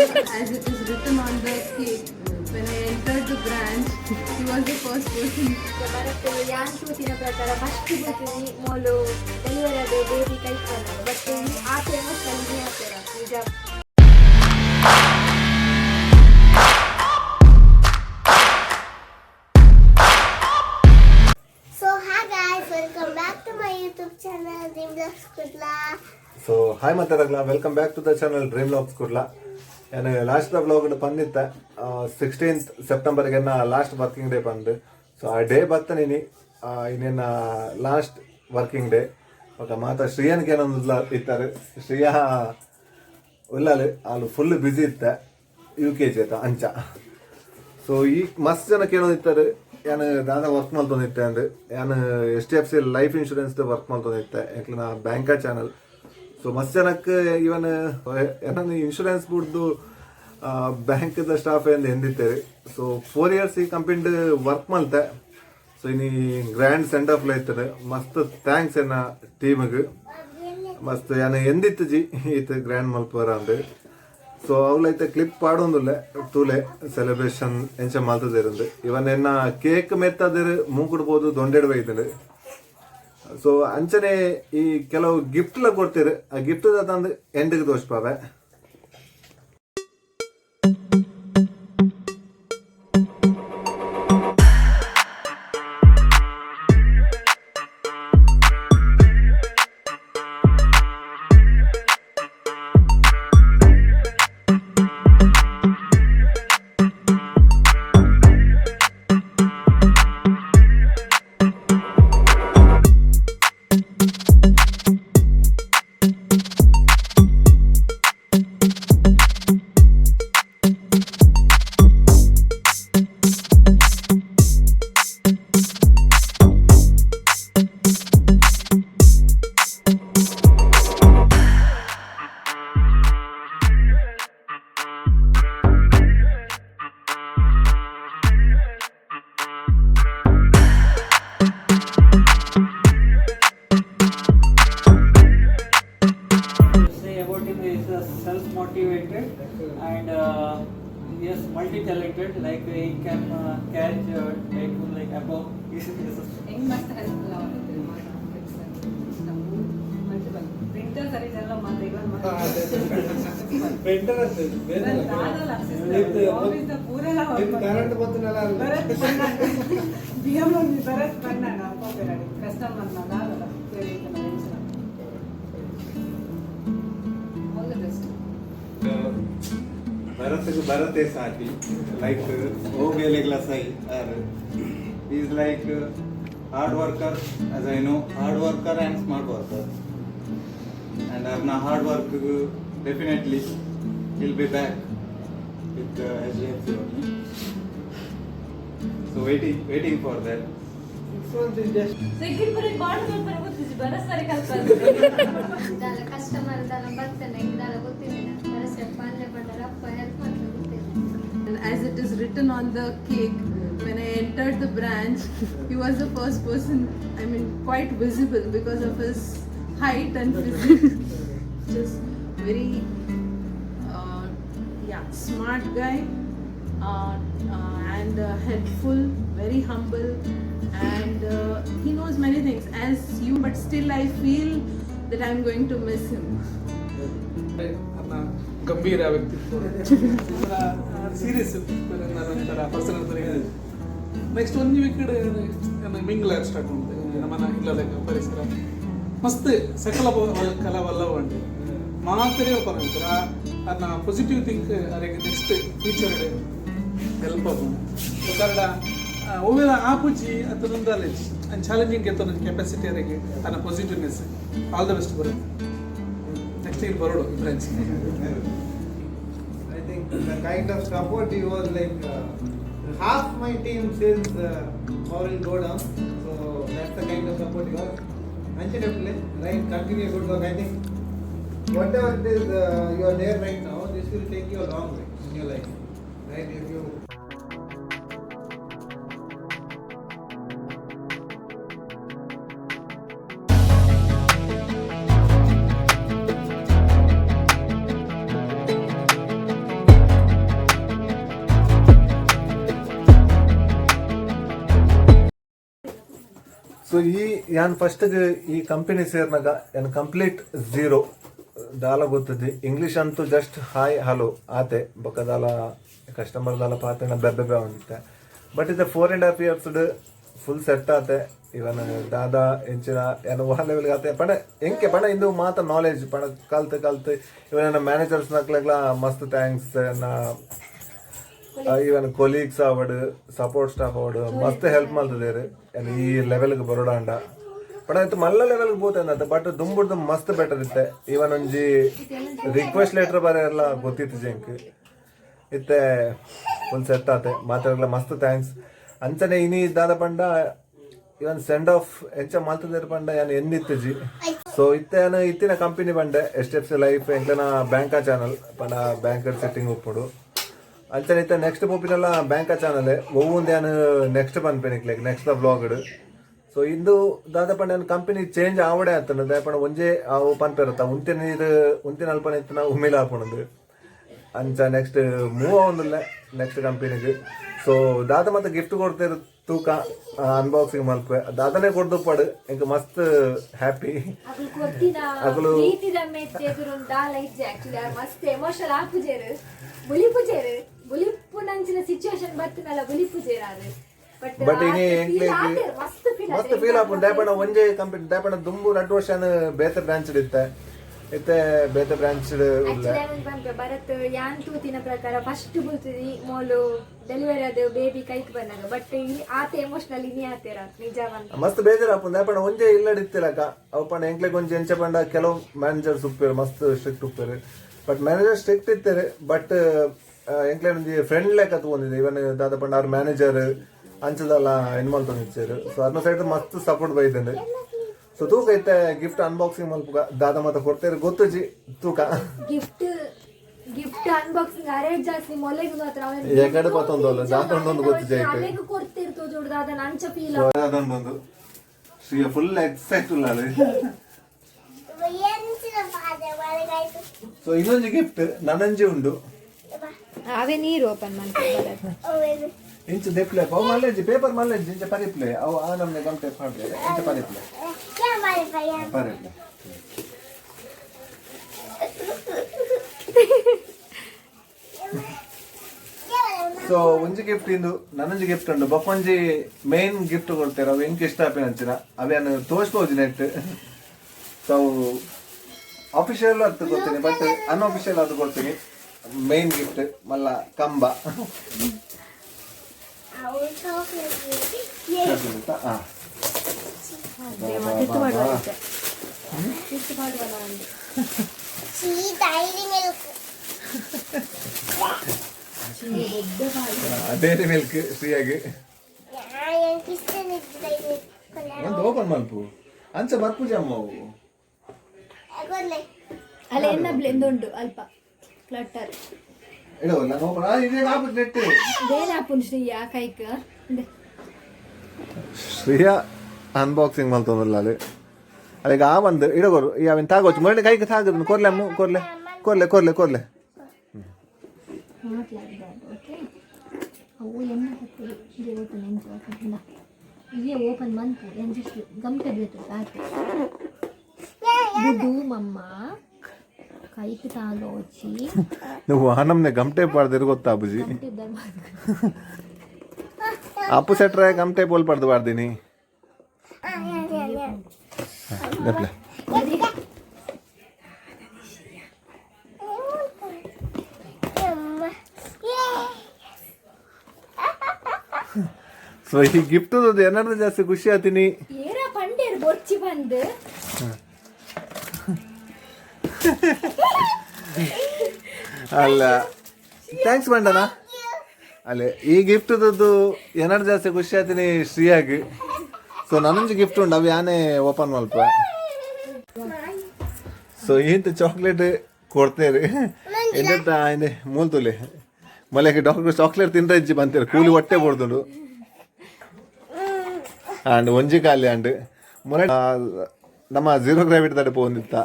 As it is written on the cake, when I entered the branch, he was the first person. ಬರುತ್ತೆ ಯಾನ್ ಶೂಟಿನ ಪ್ರಕಾರ first ಬಿಡ್ತೀನಿ ಮೊಲು delivery ಆದ baby ಕೈ ಕಾಣಲ್ಲ ಬಟ್ ಆ ಫೇಮಸ್ ಅಲ್ಲಿ ಆಗ್ತಾರ ನಿಜ. So hi guys, welcome back to my YouTube channel Dream Vlogs Kurla. So hi ಮಾತಾಡಲ್ಲ, welcome back to the channel dream logs Kurla. ನಾನು ಲಾಸ್ಟ್ ವ್ಲಾಗ್ ಬಂದಿತ್ತ 16th ಸೆಪ್ಟೆಂಬರ್ಗೆ ಲಾಸ್ಟ್ ವರ್ಕಿಂಗ್ ಡೇ ಬಂದು. ಸೊ ಆ ಡೇ ಬರ್ತಾನಿನಿ ಇನ್ನೇನ ಲಾಸ್ಟ್ ವರ್ಕಿಂಗ್ ಡೇ. ఒక ಮಾತ ಶ್ರೀಯನ್ಗೆ ಏನೊಂದು ಇತ್ತಾರೆ, ಶ್ರೀಯಾ ಉಲ್ಲಾಲು ಅಲ್ಲಿ ಫುಲ್ ಬ್ಯುಸಿ ಇತ್ತ UKG ಆಯ್ತಾ ಅಂಚ. ಸೊ ಈ ಮಸ್ತ್ ಜನ ಕೇಳೋದಿತ್ತಾರೆ ಏನು ದಾದ ವರ್ಕ್ ಮಾಡ್ತೊಂದಿತ್ತೆ ಅಂದ್ರೆ ಏನು HDFC ಲೈಫ್ ಇನ್ಶೂರೆನ್ಸ್ ವರ್ಕ್ ಮಾಡ್ತೊಂದಿತ್ತೆ ಯಾಕೆ ನಾ ಬ್ಯಾಂಕ ಚಾನಲ್. ಸೊ ಮಸ್ತ್ ಜನಕ್ಕೆ ಇವನ್ ಏನಂದ್ರೆ ಇನ್ಶೂರೆನ್ಸ್ ಬಿಡ್ದು ಬ್ಯಾಂಕ್ದ ಸ್ಟಾಫ್ ಎಂದು ಎಂದಿತ್ತೇವೆ. ಸೊ 4 years ಈ ಕಂಪನಿ ವರ್ಕ್ ಮಾಡ್ತೆ. ಸೊ ಇನ್ನು ಗ್ರ್ಯಾಂಡ್ ಸೆಂಡ್ ಆಫ್ ಇರ್ತದೆ. ಮಸ್ತ್ ಥ್ಯಾಂಕ್ಸ್ ಏನ ಟೀಮಿಗೆ ಮಸ್ತ್ ಏನು ಎಂದಿತ್ತು ಜಿ ಈತ ಗ್ರ್ಯಾಂಡ್ ಮಲ್ಪರ ಅಂದ್ರೆ. ಸೊ ಅವಳೈತೆ ಕ್ಲಿಪ್ ಪಾಡೊಂದಿಲ್ಲ ತೂಲೆ ಸೆಲೆಬ್ರೇಷನ್ ಎಂಚ ಮಾಲ್ತದಿರಂದು ಇವನ್ ಎನ್ನ ಕೇಕ್ ಮೆತ್ತದಿರು ಮೂಗುಡ್ಬೋದು ದೊಂಡೆಡ್ ಬೈದಿರು. ಸೊ ಅಂಚನೆ ಈ ಕೆಲವು ಗಿಫ್ಟ್ಲ ಕೊಡ್ತೀರಿ, ಆ ಗಿಫ್ಟ್ ತಂದು ಎಂಡಿಗೆ ದೋಷ್ಪಾವೆ. Self-motivated and he is multi-talented. Like he can catch like above. ಹೆಂಗ್ ಮಸ್ತ್ ಹೆಲ್ಪ್ಫುಲ್ ಆಗುತ್ತೆ ಪ್ರಿಂಟರ್ ಸರಿ ಎಲ್ಲ ಮಾತ್ರ customer Bharat is happy, like Ogele Sai, he is like hard worker, as I know, hard worker and smart worker. And after hard work, definitely he'll be back with HDFC only. So waiting for that. Customer ಬರ್ತಾನೆ ಇದೆಲ್ಲ ಗೊತ್ತಿಲ್ಲ And as it is written on the cake, when I entered the branch, he was the first person, I mean, quite visible because of his height and physique. Just very, smart guy and helpful, very humble, and he knows many things as you, but still I feel that I'm going to miss him. ಗಂಭೀರ ವ್ಯಕ್ತಿತ್ವ serious ಒಂಥರ personal next ಒಂದು ವೀಕೆಡ್ ಮಿಂಗ್ಲ start ಉಂಟು ನಮ್ಮನ ಇಲ್ಲದ ಪರಿಸರ ಮಸ್ತ್ ಸಕಲ ಕಲಾ ವಲ್ಲವ ಉಂಟು ಮಾತ್ರ ಪರಂಪರ ಅದನ್ನ ಪಾಸಿಟಿವ್ ಥಿಂಕ್ ಅದಕ್ಕೆ ನೆಕ್ಸ್ಟ್ ಫ್ಯೂಚರ್ ಹೆಲ್ಪ್ ಆಗುತ್ತೆ ಕನ್ನಡ ಒಮ್ಮೆ ಆಪುಜಿ ಅಥವಾ ನಾಲೆಜ್ ಅಂಡ್ ಚಾಲೆಂಜಿಂಗ್ ಎತ್ತೊಂದು ಕೆಪಾಸಿಟಿ ಅದಕ್ಕೆ ಅದನ್ನ ಪಾಸಿಟಿವ್ನೆಸ್ ಆಲ್ ದ ಬೆಸ್ಟ್ ಬರುತ್ತೆ ನೆಕ್ಸ್ಟ್ ಇಲ್ಲಿ ಬರೋಡು friends. I think the kind of support he was like half my team says power will go down, so that's the kind of support he was. Unfortunately, right, continue good work. I think whatever it is you are there right now, this will take you a long way in your life, right? If you so ಯಾನ್ first ಈ company ಸೇರ್ನಾಗ ಏನು complete zero ದಾಲ ಗೊತ್ತದೆ English ಅಂತೂ just hi hello ಆತೆ ಬೊಕ್ಕ ದಾಲ customer ದಾಲ ಪಾತ್ರ ಬೆಬ್ಬೆ ಉಂಟೆ ಬಟ್ ಇದು 4.5 years ಫುಲ್ ಸೆಟ್ ಆತೆ ಇವನ್ ದಾದಾ ಎಂಚಿನ ಏನು ವಾ ಲೆವೆಲ್ಗೆ ಆತೆ ಪಣ ಎಂಕೆ ಪಣ ಇಂದು ಮಾತ ನಾಲೆಜ್ ಪಣ ಕಲ್ತು ಇವನ ಮ್ಯಾನೇಜರ್ಸ್ ನಕ್ಲೆಗ್ಲ ಮಸ್ತ್ ಥ್ಯಾಂಕ್ಸ್ ಇವನ್ ಕೊಲೀಗ್ಸ್ ಅವಡು ಸಪೋರ್ಟ್ ಸ್ಟಾಫ್ ಅವಡು ಮಸ್ತ್ ಹೆಲ್ಪ್ ಮಾಡ್ತಿದ್ದಾರೆ ಈ ಲೆವೆಲ್ಗೆ ಬರೋಡಾಂಡ ಪಣ ಇತ್ತು ಮಲ್ಲ ಲೆವೆಲ್ಗೆ ಬೋತೆ ಬಟ್ ದುಂಬುಡ್ದು ಮಸ್ತ್ ಬೆಟರ್ ಇತ್ತೆ ಇವನ್ ಒಂಜಿ ರಿಕ್ವೆಸ್ಟ್ ಲೆಟರ್ ಬರೆಯಲ್ಲ ಗೊತ್ತಿತ್ತು ಜಂಕ್ ಇತ್ತೆ ಫುಲ್ ಸೆಟ್ ಆತೆ ಮಾತಾಡಲ್ಲ ಮಸ್ತ್ ಥ್ಯಾಂಕ್ಸ್ ಅಂಚನೆ ಇನಿ ದಾದ ಪಂಡ ಇವನ್ ಸೆಂಡ್ ಆಫ್ ಎಂಚ ಮಾತಾಡಿರ ಪಂಡ ಏನು ಎನ್ನಿತ್ತು ಜಿ ಸೊ ಇತ್ತೇನು ಇತ್ತಿನ ಕಂಪನಿ ಬಂಡೆ HDFC ಲೈಫ್ ಎಂಕ್ಲನ ಬ್ಯಾಂಕಾ ಚಾನಲ್ ಪಂಡ ಬ್ಯಾಂಕರ್ ಸೆಟ್ಟಿಂಗ್ ಉಪ್ಪುಡು ಅಂಚನೆ ಇತ್ತ ನೆಕ್ಸ್ಟ್ ಪೋಪಿನಲ್ಲ ಬ್ಯಾಂಕಾ ಚಾನಲ್ ಒವ್ವೊಂದೇನು ನೆಕ್ಸ್ಟ್ ಪನ್ಪೆನಿಕ್ಲೆಗ್ ನೆಕ್ಸ್ಟ್ ವ್ಲಾಗ್ಡ್ ಸೊ ಇಂದು ದಾದ ಪಂಡ ಏನು ಕಂಪನಿ ಚೇಂಜ್ ಆವಡೆ ಆತನ ದಾಯಪಂಡ ಒಂಜೇ ಅವು ಪನ್ಪೆರತ್ತ ಉಂತಿನ ಅಲ್ಪನ ಇತ್ತು ನಾವು ಉಮ್ಮಿಲ ಹಾಪುಣದು ಅಂಚ ನೆಕ್ಸ್ಟ್ ಮೂವ್ ಆವೊಂದುಲ್ಲ ನೆಕ್ಸ್ಟ್ ಕಂಪನಿಗೆ ಸೊ ದಾದ ಮತ್ತೆ ಗಿಫ್ಟ್ ಕೊಡ್ತಿರು ತೂಕ ಅನ್ಬಾಕ್ಸಿಂಗ್ ಮಲ್ಪೆ ದಾದನೇ ಕೊಡ್ದು ಪಡು ಇಂಕ ಮಸ್ತ್ ಹ್ಯಾಪಿ ಅಗಲು ಮಸ್ತ್ ಎಮೋಷನಲ್ ಆಪುಜೇರು ಬುಲಿಪುಜೇರು ಬುಲಿಪು ನಂಚಿನ ಸಿಚುವೇಶನ್ ಬರ್ತನಲ್ಲ ಬುಲಿಪುಜೇರಾರು ಬಟ್ ಇನಿ ಮಸ್ತ್ ಫೀಲ್ ಆಪುಂಡು ದಾಯಪಂಡ ಒಂಜೇ ಕಂಪನಿ ದಾಯಪಂಡ ದುಂಬು 2 ವರ್ಷ ಬೇತೆ ಬ್ರಾಂಚ್ ಇತ್ತೆ ಬೇತೆ ಬ್ರಾಂಚ್ ಇಲ್ಲ ಭರತ್ ಯಾನ್ ತೂತಿನ ಪ್ರಕಾರ ಫಸ್ಟ್ ಬುಲ್ತಿದಿ ಮೋಲು ಡೆಲಿವರಿ ಆದ ಬೇಬಿ ಕೈಕ್ ಬಂದಾಗ ಬಟ್ ಆತ ಎಮೋಷನಲ್ ಇನಿ ಆತೇರ ನಿಜವಂತ ಮಸ್ತ್ ಬೇಜಾರ್ ಆಪುಂಡು ದಾಯಪಂಡ ಒಂಜೇ ಇಲ್ಲಡಿತ್ತಿಲಕ ಅವು ಪಂಡ ಎಂಕ್ಲೆಗ್ ಒಂಜಿ ಎಂಚ ಪಂಡ ಕೆಲವು ಮ್ಯಾನೇಜರ್ಸ್ ಉಪ್ಪೇರು ಮಸ್ತ್ ಸ್ಟ್ರಿಕ್ಟ್ ಉಪ್ಪೇರು ಬಟ್ ಮ್ಯಾನೇಜರ್ ಸ್ಟ್ರಿಕ್ಟ್ ಇತ್ತೇರು ಬಟ್ ಎಂಕ್ಲೆ ಒಂಜಿ ಫ್ರೆಂಡ್ ಲೆಕ್ಕ ತಗೊಂಡಿದೆ ಇವನ್ ದಾದ ಪಂಡ ಅವ್ರ ಮ್ಯಾನೇಜರ್ ಅಂಚದಲ್ಲ ಇನ್ವಾಲ್ವ್ ತಂದಿಚ್ಚೇರು ಸೊ ಅರ್ನ ಸೈಡ್ ಮಸ್ತ್ ಸಪೋರ್ಟ್ ಬೈದಂಡೆ ಸೊ ತೂಕ ಇತ್ತೆ ಗಿಫ್ಟ್ ಅನ್ಬಾಕ್ಸಿಂಗ್ ಮಲ್ಪ ದಾದ ಮತ್ತ ಕೊಡ್ತೇವೆ ಗೊತ್ತು ಜಿ ತೂಕ ಗಿಫ್ಟ್ ಅನ್ಬಾಕ್ಸಿಂಗ್ ಅರೇಂಜ್ ಜಾಸ್ತಿ ಮೊಲೆಗೆ ಮಾತ್ರ ಎಕಡೆ ಪತ್ತೊಂದಲ್ಲ ದಾದೊಂದೊಂದು ಗೊತ್ತು ಜೈಟ್ ಅಲೆಗೆ ಕೊಡ್ತಿರ್ತೋ ಜೋಡು ದಾದ ನಂಚ ಫೀಲ್ ಅದೊಂದೊಂದು ಶ್ರೀಯ ಫುಲ್ ಎಕ್ಸೈಟ್ ಉಳ್ಳಾಳೆ ಸೊ ಇನ್ನೊಂದು ಗಿಫ್ಟ್ ನನಂಜಿ ಉಂಡು ಅವೇ ನೀರು ಓಪನ್ ಮಾಡ್ತಾರೆ ಇಂಚು ದೆಪ್ಲೆ ಅವು ಮಲ್ಲೆಜ್ಜಿ ಪೇಪರ್ ಮಲ್ಲೆಜ್ಜಿ ಇಂಚ ಪರಿಪ್ಲೆ ಅವು ಆ ನಮ್ನೆ ಗಂಟೆ ಮಾಡ್ರೆ ಇಂಚ ಪರಿಪ್ಲೆ ಪರಿಪ್ಲೆ ಸೊ ಒಂಜಿ ಗಿಫ್ಟ್ ಇಂದು ನನಂಜಿ ಗಿಫ್ಟ್ ಉಂಡು ಬೊಕ್ಕೊಂಜಿ ಮೇನ್ ಗಿಫ್ಟ್ ಕೊಡ್ತೇವೆ ಅವು ಎಂಕ್ ಇಷ್ಟ ಆಪಿನ ಅಂಚಿನ ಅವೇನು ತೋರಿಸ್ಬೋದು ನೆಟ್ ಸೊ ಆಫಿಷಿಯಲ್ ಅದು ಕೊಡ್ತೀನಿ ಬಟ್ ಅನ್ಆಫಿಷಿಯಲ್ ಅದು ಕೊಡ್ತೀನಿ ಮೇನ್ ಗಿಫ್ಟ್ ಮಲ್ಲ ಕಂಬ ಡೈರಿ ಮಿಲ್ಕ್ ಫ್ರೀಯಾಗಿ ಒಂದು ಓಪನ್ ಮಲ್ಪು ಅಂಚ ಬರ್ಪು ಜಮ್ಮ ಅವು ಅಲ್ಲ ಎನ್ನ ಬ್ಲೆಂಡ್ ಉಂಟು ಅಲ್ಪ ಕ್ಲಟರ್ ಇಡೋ ನಾನು ಓಪನ್ ಇದೇ ಆಪತ್ ನೆಟ್ ದೇನಾಪುನ್ ಶ್ರೀಯಾ ಕೈಕ ಶ್ರೀಯಾ ಅನ್ಬಾಕ್ಸಿಂಗ್ ಮಲ್ತೊಂದಲ್ಲ ಅಲ್ಲಿ ಅಲ್ಲಿಗೆ ಆ ಒಂದು ಇಡಗೋರು ಯಾವಿನ ತಾಗೋಚು ಮರಳಿ ಕೈಗೆ ತಾಗದು ಕೊರ್ಲೆ ಅಮ್ಮ ಕೊರ್ಲೆ ಕೊರ್ಲೆ ಕೊರ್ಲೆ ಕೊರ್ಲೆ ಅವು ಎನ್ನ ಇದೇ ಓಪನ್ ಮಂತು ಎಂಜಸ್ಟ್ ಗಮಟೆ ಬೀಳ್ತು ಆಯ್ತು ಬುಡು ಮಮ್ಮ ಕೈಗೆ ತಾಗೋಚಿ నువ్వు ఆనంనే గమ్టే పాడదు ಗೊತ್ತಾ ಅಬ್ಬುಜಿ ಅಪ್ಪು ಸೆಟ್ರೆ ಗಮ್ಟೆ ಪೋಲ್ ಪಡ್ದು ಪಾಡ್ದೀನಿ ಸೊ ಈ ಗಿಫ್ಟ್ ಏನಾದ್ರು ಜಾಸ್ತಿ ಖುಷಿ ಆತೀನಿ ಏರ ಪಂಡೇರು ಬೊಚ್ಚಿ ಬಂದು ಅಲ್ಲ ಥ್ಯಾಂಕ್ಸ್ ಬಂಡನ ಅಲ್ಲೇ ಈ ಗಿಫ್ಟ್ದು ಏನಾದ್ರು ಜಾಸ್ತಿ ಖುಷಿ ಆತೀನಿ ಶ್ರೀಯಾಗಿ ಸೊ ನನಂಜಿ ಗಿಫ್ಟ್ ಉಂಡು ಅವು ಯಾನೇ ಓಪನ್ ಮಲ್ಪ ಸೊ ಇಂತ ಚಾಕ್ಲೇಟ್ ಕೊಡ್ತೇರಿ ಎಂತ ಆಯ್ನೆ ಮೂಲ್ತುಲೆ ಮಲೆಗೆ ಡಾಕ್ಟರ್ ಚಾಕ್ಲೇಟ್ ತಿಂದ ಇಜ್ಜಿ ಬಂತೇರಿ ಕೂಲಿ ಹೊಟ್ಟೆ ಬಡ್ದುಂಡು ಆಂಡ್ ಒಂಜಿ ಖಾಲಿ ಆಂಡ್ ಮೊನ್ನೆ ನಮ್ಮ ಝೀರೋ ಗ್ರಾವಿಟಿ ತಡೆ ಪೋಂದಿತ್ತ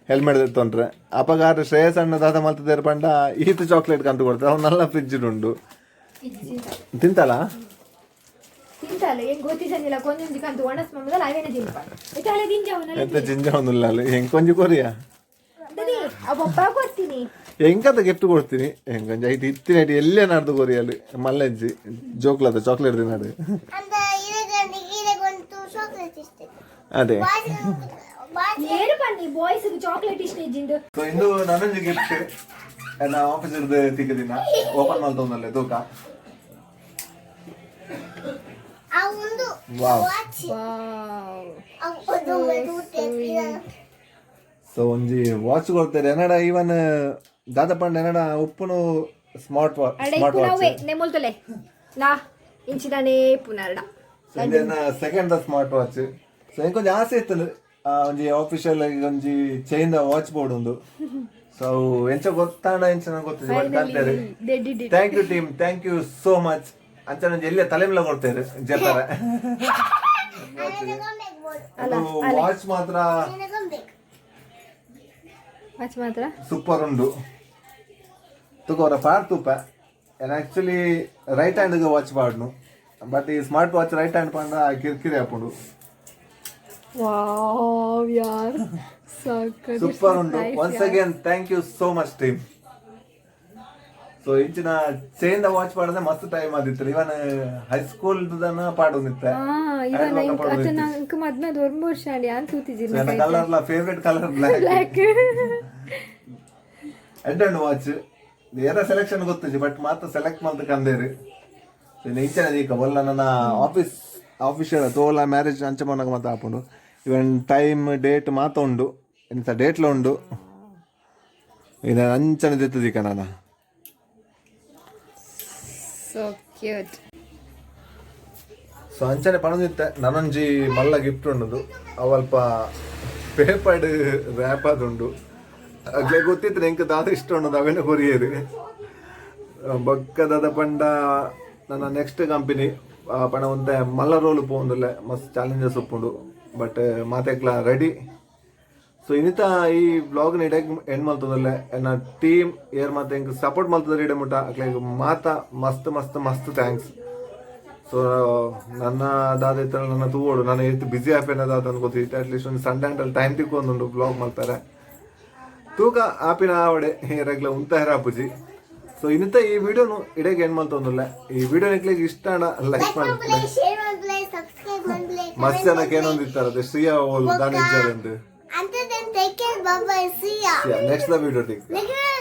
ಹೆಲ್ಮೆಟ್ ತೊಂಡ್ರೆ ಅಪಗಾರ ಶ್ರೇಯಸ್ ಅಣ್ಣ ದಾದ ಮಲ್ತದೇರು ಪಂಡ ಈತ ಚಾಕ್ಲೇಟ್ ಕಂಡು ಕೊಡ್ತಾರೆ ಅವ್ನು ನಲ್ಲ ಫ್ರಿಜ್ ಉಂಡು ತಿಂತಲ್ಲ తింటాలి ఏం గోతిసనిలా కొంచెం కంత వనస్ మమ్మదల అవేనే తింపాలి ఇటాలే తింజావునలే ఎంత ಜಿಂಜಾವೊಂದಿಲ್ಲ ಹೆಂಕೊಂಜಿ ಕೊರಿಯ ದದಿ ಅಬ್ಬ ಕೊಡ್ತೀನಿ ಹೆಂಗಂತ ಗಿಫ್ಟ್ ಕೊಡ್ತೀನಿ ಹೆಂಗೊಂಜಿ ಐತಿ ಇತ್ತಿನೈಟಿ ಎಲ್ಲೇ ನಾಡ್ದು ಕೊರಿಯಲು ಮಲ್ಲಜ್ಜಿ ಜೋಕ್ಲದ ಚಾಕ್ಲೇಟ್ ತಿನ್ನಾಡು ಅದೇ ಏರು ಬನ್ನಿ ಬಾಯ್ಸ್ ಚಾಕ್ಲೇಟ್ ಇಷ್ಟ ಇದ್ದಿಂದು ಸೊ ಇಂದು ನನಂಜಿ ಗಿಫ್ಟ್ ನನ್ನ ಆಫೀಸ್ ಇರ್ದು ತಿಕ್ಕದಿನ ಓಪನ್ ಮಾಡ್ತೊಂದಲ್ಲೇ ತೂಕ ವಾವ್ ಸೊ ಒಂಜಿ ವಾಚ್ ಕೊಡ್ತಾರೆ ಏನಡ ಇವನ್ ದಾದ ಪಂಡ ಏನಡ ಉಪ್ಪುನು ಸ್ಮಾರ್ಟ್ ವಾಚ್ ನೆಮೊಲ್ತಲೆ ನಾ ಇಂಚಿದಾನೆ ಪುನರ್ಡ ಸೊ ಇದನ್ನ ಸೆಕೆಂಡ್ ಸ್ಮಾರ್ಟ್ ವಾಚ್ ಸೊ ಇಂಕೊಂಜಿ ಆಸೆ ಇತ್ತು ಒಂಜಿ ಆಫೀಷಿಯಲ್ ಒಂಜಿ ಚೈನ್ ವಾಚ್ ಬೋರ್ಡ್ ಉಂದು ಸೊ ಎಂಚ ಗೊತ್ತಾಂಡ ಎಂಚ ನಂಗೆ ಗೊತ್ತಿದೆ ಬಟ್ ಕಾಣ್ತಾರೆ thank you team thank you so much ಅಂಚ ನಂಗೆ ಎಲ್ಲೇ ತಲೆಮೆಲ್ಲ ಕೊಡ್ತಾರೆ ಜತರ ವಾಚ್ ಮಾತ್ರ ಸೂಪರ್ ಉಂಡು ತುಕೋರ ಪಾರ್ ತುಪ್ಪ ಆಕ್ಚುಲಿ ರೈಟ್ ಹ್ಯಾಂಡ್ ವಾಚ್ ಪಾಡ್ನು ಬಟ್ ಈ ಸ್ಮಾರ್ಟ್ ವಾಚ್ ರೈಟ್ ಹ್ಯಾಂಡ್ ಪಂಡ ಕಿರಿಕಿರಿ ಹಾಕೊಂಡು ವಾವ್ ಯಾರ್ ಸೂಪರ್ ಉಂಡು once again thank you so much team so ಇಂಚಿನ ಚೈನ್ ವಾಚ್ ಪಾಡದೆ ಮಸ್ತ್ ಟೈಮ್ ಆದಿತ್ತು ಇವನ್ ಹೈಸ್ಕೂಲ್ ಪಾಡೋದಿತ್ತೆ ಕಲರ್ ಫೇವ್ರೆಟ್ ಕಲರ್ ಬ್ಲಾಕ್ ಎಡ್ ವಾಚ್ ಏರ ಸೆಲೆಕ್ಷನ್ ಗೊತ್ತಿಜಿ ಬಟ್ ಮಾತ್ರ ಸೆಲೆಕ್ಟ್ ಮಾಡ್ತ ಕಂದೇರಿ ಇಂಚನ ಈಗ ಒಲ್ಲ ನನ್ನ ಆಫೀಷಿಯಲ್ ತೋಲ ಮ್ಯಾರೇಜ್ ಅಂಚ ಮನಗ ಮಾತ ಹಾಕೊಂಡು ಇವನ್ ಟೈಮ್ ಡೇಟ್ ಮಾತ ಉಂಡು ಇಂಥ ಡೇಟ್ಲ ಉಂಡು ಇದು ಅಂಚನೆ ದಿತ್ತದೀಕ ನಾನು so cute ಸೊ ಅಂಚನೆ ಪಣದಿತ್ತೆ ನನಂಜಿ ಮಲ್ಲ ಗಿಫ್ಟ್ ಉಂಡು ಅವಲ್ಪ ಪೇಪರ್ಡ್ ರ್ಯಾಪ್ ಅದುಂಡು ಅಗ್ಲೇ ಗೊತ್ತಿತ್ತು ಎಂಕ ದಾದ ಇಷ್ಟ ಉಂಡು ಅವೇನೆ ಕೊರಿಯರು ಬೊಕ್ಕದಾದ ಪಂಡ ನನ್ನ ನೆಕ್ಸ್ಟ್ ಕಂಪನಿ ಪಣ ಒಂದೆ ಮಲ್ಲ ರೋಲು ಪೋಂದುಲ್ಲೆ ಮಸ್ತ್ ಚಾಲೆಂಜಸ್ ಉಪ್ಪುಂಡು ಬಟ್ ಮಾತೆಕ್ಲ ರೆಡಿ ಸೊ ಇನ್ನಿತ ಈ ಬ್ಲಾಗ್ ಇಡಕ್ ಎಂಡ್ ಮಲ್ತದಲ್ಲೇ ನನ್ನ ಟೀಮ್ ಏರ್ ಮತ್ತೆ ಹೆಂಗೆ ಸಪೋರ್ಟ್ ಮಲ್ತದ ಇಡ ಮುಟ್ಟ ಅಕ್ಲೆಗ್ ಮಾತ ಮಸ್ತ್ ಮಸ್ತ್ ಮಸ್ತ್ ಥ್ಯಾಂಕ್ಸ್ ಸೊ ನನ್ನ ದಾದ ಇತ್ತ ನನ್ನ ತೂಗೋಡು ನಾನು ಎಷ್ಟು ಬಿಸಿ ಆಪೇನ ದಾದ ಅನ್ಕೋತಿದ್ದೆ ಅಟ್ಲೀಸ್ಟ್ ಒಂದು ಸಂಡೆ ಅಂಟಲ್ಲಿ ಟೈಮ್ ತಿಕ್ಕೊಂದುಂಡು ಬ್ಲಾಗ್ ಮಾಡ್ತಾರೆ ತೂಕ ಆಪಿನ ಆವಡೆ ಹೇರಾಗ್ಲ ಉಂತಾರ ಅಪ್ಪುಜಿ ಸೊ ಇನ್ನಿತ ಈ ವಿಡಿಯೋನು ಇಡಕ್ಕೆ ಎಂಡ್ ಮಲ್ತೊಂದಿಲ್ಲ ಈ ವಿಡಿಯೋ ನಿಕ್ಲಿಗೆ ಇಷ್ಟ ಲೈಕ್ ಮಾಡಿ ಮಸ್ತ್ ಜನಕ್ಕೆ ಏನೊಂದಿರ್ತಾರೆ ಶ್ರೀಯಾ ಓಲ್ ದಾನಿಜ್ಜರ್ ಅಂತ Until then, take care. Bye bye. See ya. next the video.